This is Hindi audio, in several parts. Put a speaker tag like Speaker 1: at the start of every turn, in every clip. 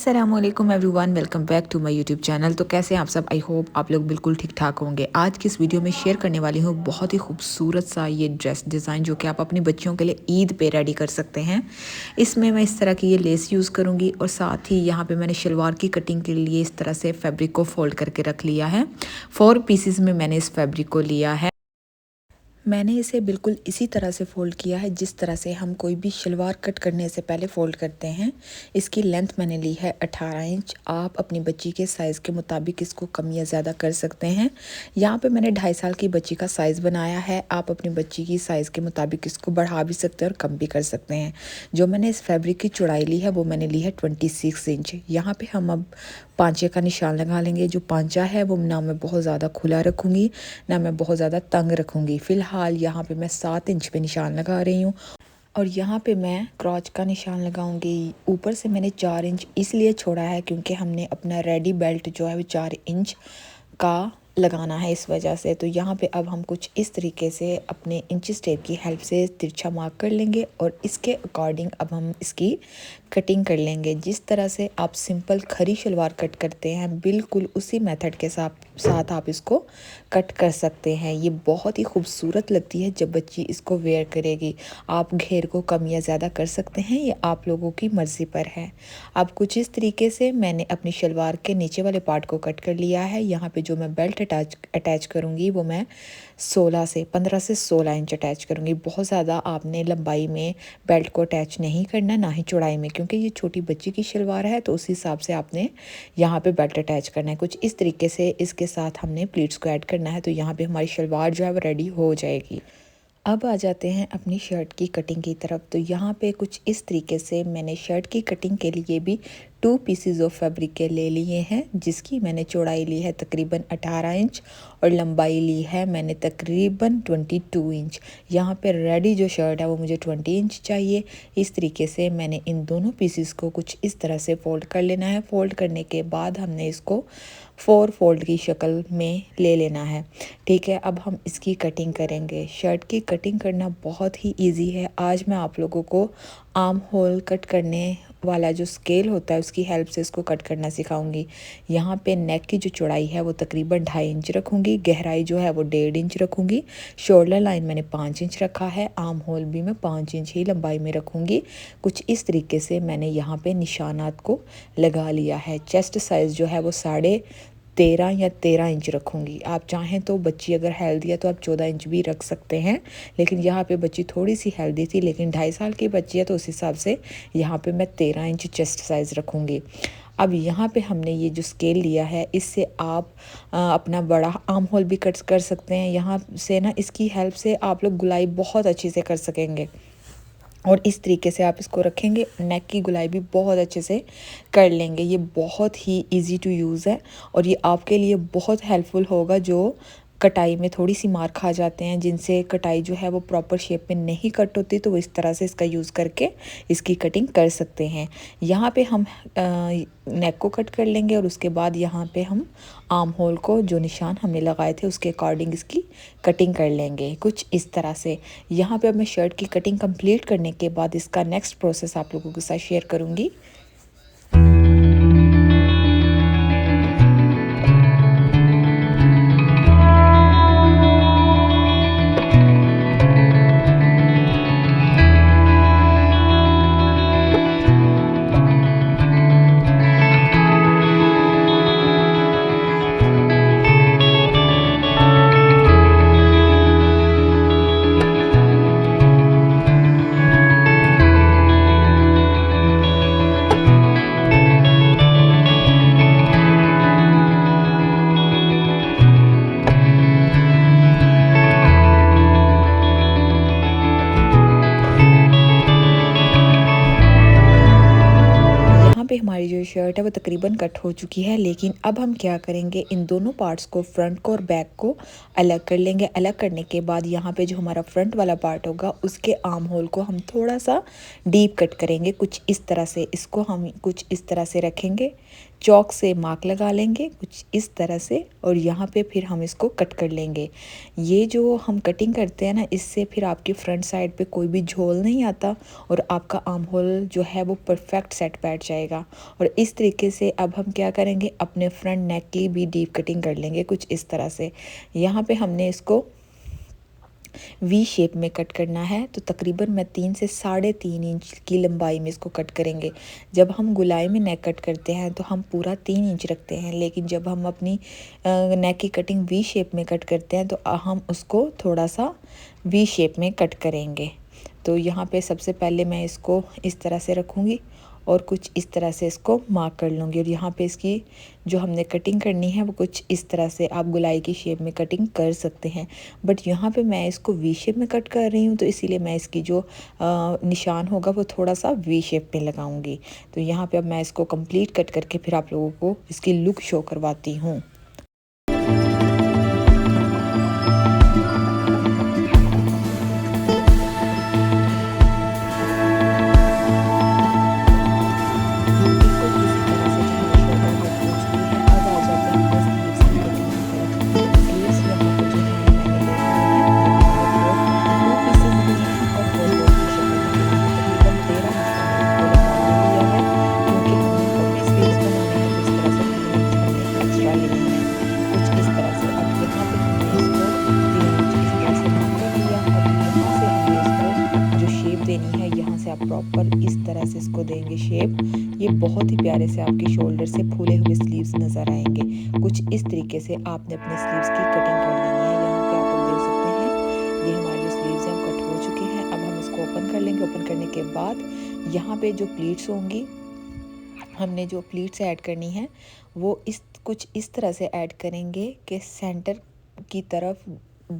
Speaker 1: अस्सलामुअलैकुम everyone, welcome back to my YouTube channel. तो कैसे हैं आप सब? आई होप आप लोग बिल्कुल ठीक ठाक होंगे। आज की इस वीडियो में शेयर करने वाली हूँ बहुत ही खूबसूरत सा ये ड्रेस डिज़ाइन जो कि आप अपनी बच्चियों के लिए ईद पे रेडी कर सकते हैं। इसमें मैं इस तरह की ये लेस यूज़ करूँगी और साथ ही यहाँ पे मैंने शलवार की कटिंग के लिए इस तरह से फैब्रिक को फोल्ड करके रख लिया है। 4 पीसेस में मैंने इस फैब्रिक को लिया है। मैंने इसे बिल्कुल इसी तरह से फ़ोल्ड किया है जिस तरह से हम कोई भी शलवार कट करने से पहले फ़ोल्ड करते हैं। इसकी लेंथ मैंने ली है 18 इंच। आप अपनी बच्ची के साइज़ के मुताबिक इसको कम या ज़्यादा कर सकते हैं। यहाँ पे मैंने 2.5 साल की बच्ची का साइज़ बनाया है। आप अपनी बच्ची की साइज़ के मुताबिक इसको बढ़ा भी सकते हैं और कम भी कर सकते हैं। जो मैंने इस फैब्रिक की चौड़ाई ली है वो मैंने ली है 26 इंच। यहाँ पे हम अब पांचे का निशान लगा लेंगे। जो पांचा है वो ना मैं बहुत ज़्यादा खुला रखूँगी ना मैं बहुत ज़्यादा तंग रखूँगी। फ़िलहाल यहाँ पे मैं 7 इंच पे निशान लगा रही हूँ और यहाँ पे मैं क्रॉच का निशान लगाऊंगी। ऊपर से मैंने 4 इंच इसलिए छोड़ा है क्योंकि हमने अपना रेडी बेल्ट जो है वो 4 इंच का लगाना है, इस वजह से। तो यहाँ पे अब हम कुछ इस तरीके से अपने इंचिस टेप की हेल्प से तिरछा मार्क कर लेंगे और इसके अकॉर्डिंग अब हम इसकी कटिंग कर लेंगे। जिस तरह से आप सिंपल खरी शलवार कट करते हैं बिल्कुल उसी मेथड के साथ आप इसको कट कर सकते हैं। ये बहुत ही खूबसूरत लगती है जब बच्ची इसको वेयर करेगी। आप घेर को कम या ज़्यादा कर सकते हैं, ये आप लोगों की मर्ज़ी पर है। अब कुछ इस तरीके से मैंने अपनी शलवार के नीचे वाले पार्ट को कट कर लिया है। यहाँ पे जो मैं बेल्ट अटैच करूँगी वो मैं 15 से 16 इंच अटैच करूँगी। बहुत ज़्यादा आपने लंबाई में बेल्ट को अटैच नहीं करना, ना ही चौड़ाई में, क्योंकि ये छोटी बच्ची की शलवार है तो उस हिसाब से आपने यहाँ पे बेल्ट अटैच करना है। कुछ इस तरीके से इसके साथ हमने प्लीट्स को ऐड करना है तो यहाँ पे हमारी शलवार जो है वो रेडी हो जाएगी। अब आ जाते हैं अपनी शर्ट की कटिंग की तरफ। तो यहाँ पे कुछ इस तरीके से मैंने शर्ट की कटिंग के लिए भी 2 पीसेस ऑफ फैब्रिक के ले लिए हैं, जिसकी मैंने चौड़ाई ली है तकरीबन 18 इंच और लंबाई ली है मैंने तकरीबन 22 इंच। यहाँ पे रेडी जो शर्ट है वो मुझे 20 इंच चाहिए। इस तरीके से मैंने इन दोनों पीसेस को कुछ इस तरह से फ़ोल्ड कर लेना है। फ़ोल्ड करने के बाद हमने इसको 4 फोल्ड की शक्ल में ले लेना है। ठीक है, अब हम इसकी कटिंग करेंगे। शर्ट की कटिंग करना बहुत ही इजी है। आज मैं आप लोगों को आर्म होल कट करने वाला जो स्केल होता है उसकी हेल्प से इसको कट करना सिखाऊंगी। यहाँ पे नेक की जो चौड़ाई है वो तकरीबन 2.5 इंच रखूँगी। गहराई जो है वो 1.5 इंच रखूँगी। शोल्डर लाइन मैंने 5 इंच रखा है। आर्म होल भी मैं 5 इंच ही लंबाई में रखूँगी। कुछ इस तरीके से मैंने यहाँ पे निशानात को लगा लिया है। चेस्ट साइज़ जो है वो 13.5 या 13 इंच रखूँगी। आप चाहें तो बच्ची अगर हेल्दी है तो आप 14 इंच भी रख सकते हैं, लेकिन यहाँ पे बच्ची थोड़ी सी हेल्दी थी, लेकिन 2.5 साल की बच्ची है तो उस हिसाब से यहाँ पे मैं 13 इंच चेस्ट साइज़ रखूँगी। अब यहाँ पे हमने ये जो स्केल लिया है इससे आप अपना बड़ा आर्म होल भी कट कर सकते हैं। यहाँ से ना इसकी हेल्प से आप लोग गुलाई बहुत अच्छे से कर सकेंगे और इस तरीके से आप इसको रखेंगे, नेक की गुलाई भी बहुत अच्छे से कर लेंगे। ये बहुत ही इजी टू यूज़ है और ये आपके लिए बहुत हेल्पफुल होगा जो कटाई में थोड़ी सी मार खा जाते हैं, जिनसे कटाई जो है वो प्रॉपर शेप में नहीं कट होती, तो वो इस तरह से इसका यूज़ करके इसकी कटिंग कर सकते हैं। यहाँ पे हम नेक को कट कर लेंगे और उसके बाद यहाँ पे हम आर्म होल को जो निशान हमने लगाए थे उसके अकॉर्डिंग इसकी कटिंग कर लेंगे कुछ इस तरह से। यहाँ पे अब मैं शर्ट की कटिंग कंप्लीट करने के बाद इसका नेक्स्ट प्रोसेस आप लोगों के साथ शेयर करूँगी। पे हमारी जो शर्ट है वो तकरीबन कट हो चुकी है, लेकिन अब हम क्या करेंगे, इन दोनों पार्ट्स को, फ्रंट को और बैक को अलग कर लेंगे। अलग करने के बाद यहाँ पे जो हमारा फ्रंट वाला पार्ट होगा उसके आर्म होल को हम थोड़ा सा डीप कट करेंगे कुछ इस तरह से। इसको हम कुछ इस तरह से रखेंगे चॉक से मार्क लगा लेंगे कुछ इस तरह से, और यहाँ पे फिर हम इसको कट कर लेंगे। ये जो हम कटिंग करते हैं ना, इससे फिर आपकी फ्रंट साइड पे कोई भी झोल नहीं आता और आपका आर्म होल जो है वो परफेक्ट सेट बैठ जाएगा। और इस तरीके से अब हम क्या करेंगे, अपने फ्रंट नेक की भी डीप कटिंग कर लेंगे कुछ इस तरह से। यहाँ पे हमने इसको वी शेप में कट करना है, तो तकरीबन मैं 3 से 3.5 इंच की लंबाई में इसको कट करेंगे। जब हम गुलाई में नेक कट करते हैं तो हम पूरा 3 इंच रखते हैं, लेकिन जब हम अपनी नेक की कटिंग वी शेप में कट करते हैं तो हम उसको थोड़ा सा वी शेप में कट करेंगे। तो यहाँ पे सबसे पहले मैं इसको इस तरह से रखूँगी और कुछ इस तरह से इसको मार्क कर लूँगी। और यहाँ पे इसकी जो हमने कटिंग करनी है वो कुछ इस तरह से आप गुलाई की शेप में कटिंग कर सकते हैं, बट यहाँ पे मैं इसको वी शेप में कट कर रही हूँ, तो इसीलिए मैं इसकी जो निशान होगा वो थोड़ा सा वी शेप में लगाऊंगी। तो यहाँ पे अब मैं इसको कंप्लीट कट करके फिर आप लोगों को इसकी लुक शो करवाती हूँ। आप प्रॉपर इस तरह से इसको देंगे शेप। ये बहुत ही प्यारे से आपके शोल्डर से फूले हुए स्लीव्स नज़र आएंगे। कुछ इस तरीके से आपने अपने स्लीव्स की कटिंग कर लेनी है। यहाँ पे आप लोग देख सकते हैं ये हमारे जो स्लीव्स हैं वो कट हो चुके हैं। अब हम इसको ओपन कर लेंगे। ओपन करने के बाद यहाँ पे जो प्लीट्स होंगी, हमने जो प्लीट्स ऐड करनी है वो कुछ इस तरह से ऐड करेंगे कि सेंटर की तरफ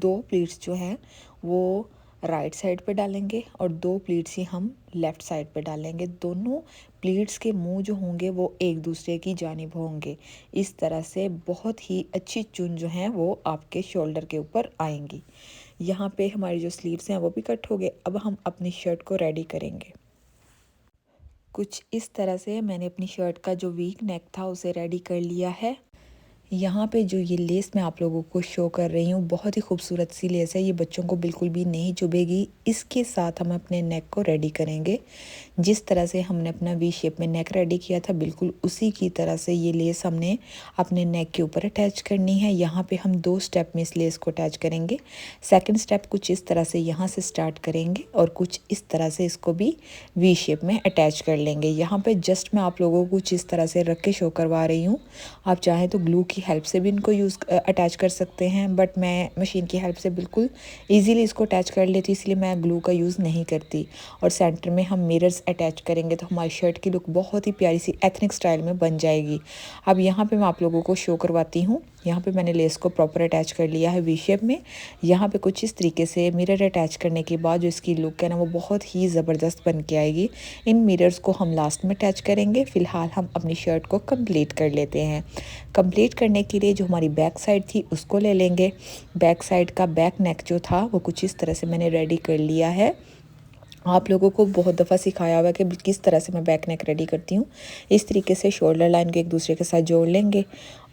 Speaker 1: 2 प्लीट्स जो हैं वो राइट साइड पे डालेंगे और 2 प्लीट्स ही हम लेफ़्ट साइड पे डालेंगे। दोनों प्लीट्स के मुंह जो होंगे वो एक दूसरे की जानिब होंगे। इस तरह से बहुत ही अच्छी चुन जो हैं वो आपके शोल्डर के ऊपर आएंगी। यहाँ पे हमारी जो स्लीव्स हैं वो भी कट हो गए। अब हम अपनी शर्ट को रेडी करेंगे। कुछ इस तरह से मैंने अपनी शर्ट का जो वीक नेक था उसे रेडी कर लिया है। यहाँ पे जो ये लेस मैं आप लोगों को शो कर रही हूँ बहुत ही खूबसूरत सी लेस है। ये बच्चों को बिल्कुल भी नहीं चुभेगी। इसके साथ हम अपने नेक को रेडी करेंगे। जिस तरह से हमने अपना वी शेप में नेक रेडी किया था बिल्कुल उसी की तरह से ये लेस हमने अपने नेक के ऊपर अटैच करनी है। यहाँ पे हम 2 स्टेप में इस लेस को अटैच करेंगे। सेकंड स्टेप कुछ इस तरह से यहाँ से स्टार्ट करेंगे और कुछ इस तरह से इसको भी वी शेप में अटैच कर लेंगे। यहाँ पे जस्ट मैं आप लोगों को कुछ इस तरह से रख के शो करवा रही हूँ। आप चाहें तो ग्लू की हेल्प से भी इनको अटैच कर सकते हैं, बट मैं मशीन की हेल्प से बिल्कुल इजीली इसको अटैच कर लेती, इसलिए मैं ग्लू का यूज़ नहीं करती। और सेंटर में हम मिरर्स अटैच करेंगे तो हमारी शर्ट की लुक बहुत ही प्यारी सी एथनिक स्टाइल में बन जाएगी। अब यहाँ पे मैं आप लोगों को शो करवाती हूँ। यहाँ पे मैंने लेस को प्रॉपर अटैच कर लिया है वी शेप में। यहाँ पे कुछ इस तरीके से मिरर अटैच करने के बाद जो इसकी लुक है ना वो बहुत ही ज़बरदस्त बन के आएगी। इन मिरर्स को हम लास्ट में अटैच करेंगे। फ़िलहाल हम अपनी शर्ट को कंप्लीट कर लेते हैं। कंप्लीट करने के लिए जो हमारी बैक साइड थी उसको ले लेंगे। बैक साइड का बैक नेक जो था वो कुछ इस तरह से मैंने रेडी कर लिया है। आप लोगों को बहुत दफ़ा सिखाया हुआ है कि किस तरह से मैं बैक नेक रेडी करती हूँ। इस तरीके से शोल्डर लाइन को एक दूसरे के साथ जोड़ लेंगे।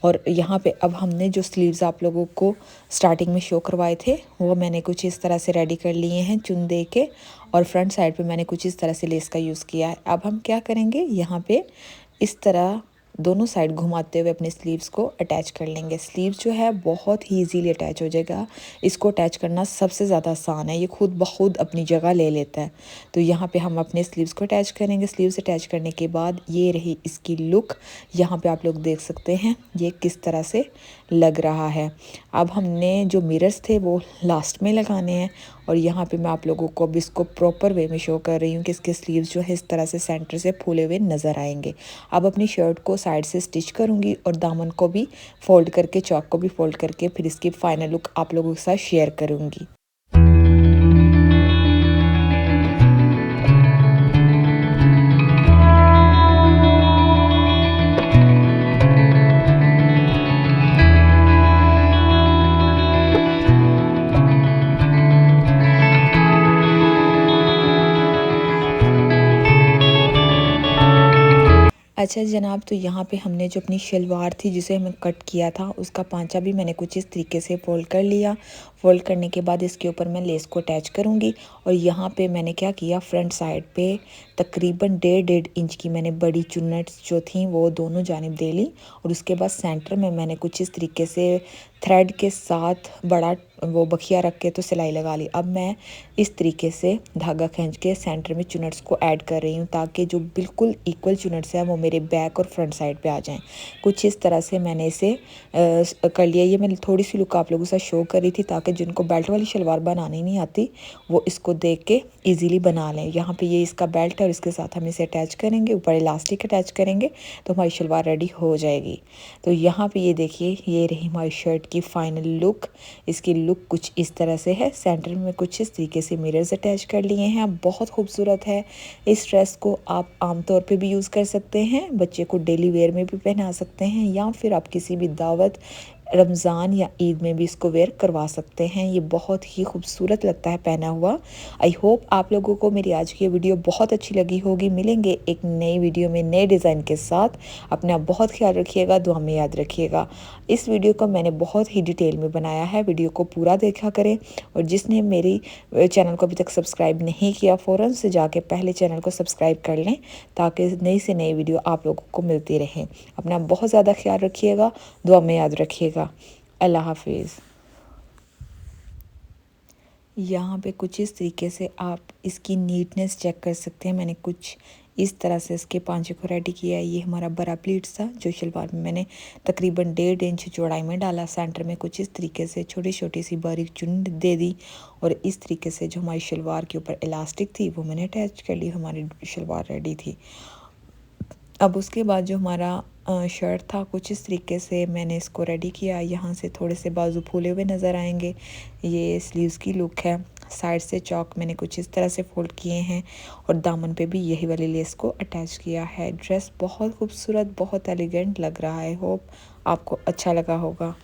Speaker 1: और यहाँ पे अब हमने जो स्लीव्स आप लोगों को स्टार्टिंग में शो करवाए थे वो मैंने कुछ इस तरह से रेडी कर लिए हैं चुन दे के। और फ्रंट साइड पे मैंने कुछ इस तरह से लेस का यूज़ किया है। अब हम क्या करेंगे, यहाँ पे इस तरह दोनों साइड घुमाते हुए अपने स्लीव्स को अटैच कर लेंगे। स्लीव्स जो है बहुत ही इजीली अटैच हो जाएगा। इसको अटैच करना सबसे ज़्यादा आसान है, ये खुद ब खुद अपनी जगह ले लेता है। तो यहाँ पे हम अपने स्लीव्स को अटैच करेंगे। स्लीव्स अटैच करने के बाद ये रही इसकी लुक। यहाँ पे आप लोग देख सकते हैं ये किस तरह से लग रहा है। अब हमने जो मिरर्स थे वो लास्ट में लगाने हैं। और यहाँ पे मैं आप लोगों को अब इसको प्रॉपर वे में शो कर रही हूँ कि इसके स्लीव्स जो है इस तरह से सेंटर से फूले हुए नज़र आएंगे। अब अपनी शर्ट को साइड से स्टिच करूँगी और दामन को भी फोल्ड करके, चौक को भी फोल्ड करके फिर इसकी फाइनल लुक आप लोगों के साथ शेयर करूँगी। अच्छा जनाब, तो यहाँ पे हमने जो अपनी शलवार थी जिसे हमें कट किया था उसका पांचा भी मैंने कुछ इस तरीके से फोल्ड कर लिया। फोल्ड करने के बाद इसके ऊपर मैं लेस को अटैच करूँगी। और यहाँ पे मैंने क्या किया, फ्रंट साइड पे तकरीबन 1.5 इंच की मैंने बड़ी चुन्नट्स जो थी वो दोनों जानिब दे ली। और उसके बाद सेंटर में मैंने कुछ इस तरीके से थ्रेड के साथ बड़ा वो बखिया रख के तो सिलाई लगा ली। अब मैं इस तरीके से धागा खींच के सेंटर में चुनट्स को ऐड कर रही हूँ ताकि जो बिल्कुल इक्वल चुनट्स है वो मेरे बैक और फ्रंट साइड पे आ जाएं। कुछ इस तरह से मैंने इसे कर लिया। ये मैं थोड़ी सी लुक आप लोगों के साथ शो कर रही थी ताकि जिनको बेल्ट वाली शलवार बनानी नहीं आती वो इसको देख के ईजीली बना लें। यहाँ पे ये इसका बेल्ट है और इसके साथ हम इसे अटैच करेंगे, ऊपर इलास्टिक अटैच करेंगे तो हमारी शलवार रेडी हो जाएगी। तो यहाँ पे ये देखिए, ये रही हमारी शर्ट की फाइनल लुक। इसकी लुक कुछ इस तरह से है। सेंटर में कुछ इस तरीके से मिरर्स अटैच कर लिए हैं। बहुत खूबसूरत है। इस ड्रेस को आप आमतौर पे भी यूज़ कर सकते हैं, बच्चे को डेली वेयर में भी पहना सकते हैं, या फिर आप किसी भी दावत, रमज़ान या ईद में भी इसको वेयर करवा सकते हैं। ये बहुत ही खूबसूरत लगता है पहना हुआ। आई होप आप लोगों को मेरी आज की वीडियो बहुत अच्छी लगी होगी। मिलेंगे एक नई वीडियो में नए डिज़ाइन के साथ। अपना बहुत ख्याल रखिएगा, दुआ में याद रखिएगा। इस वीडियो को मैंने बहुत ही डिटेल में बनाया है, वीडियो को पूरा देखा करें। और जिसने मेरी चैनल को अभी तक सब्सक्राइब नहीं किया फ़ौरन से जाके पहले चैनल को सब्सक्राइब कर लें ताकि नई से नई वीडियो आप लोगों को मिलती रहे। अपना बहुत ज़्यादा ख्याल रखिएगा, दुआ में याद रखिएगा। अल्लाह हाफिज़। यहाँ पे कुछ इस तरीके से आप इसकी नीटनेस चेक कर सकते हैं। मैंने कुछ इस तरह से इसके पांचे को रेडी किया है। ये हमारा बड़ा प्लीट्स था जो शलवार में मैंने तकरीबन 1.5 इंच चौड़ाई में डाला। सेंटर में कुछ इस तरीके से छोटी छोटी सी बारीक चुन दे दी। और इस तरीके से जो हमारी शलवार के ऊपर इलास्टिक थी वो मैंने अटैच कर ली। हमारी शलवार रेडी थी। अब उसके बाद जो हमारा शर्ट था कुछ इस तरीके से मैंने इसको रेडी किया। यहाँ से थोड़े से बाजू फूले हुए नज़र आएंगे। ये स्लीव्स की लुक है। साइड से चौक मैंने कुछ इस तरह से फोल्ड किए हैं और दामन पे भी यही वाली लेस को अटैच किया है। ड्रेस बहुत खूबसूरत, बहुत एलिगेंट लग रहा है। होप आपको अच्छा लगा होगा।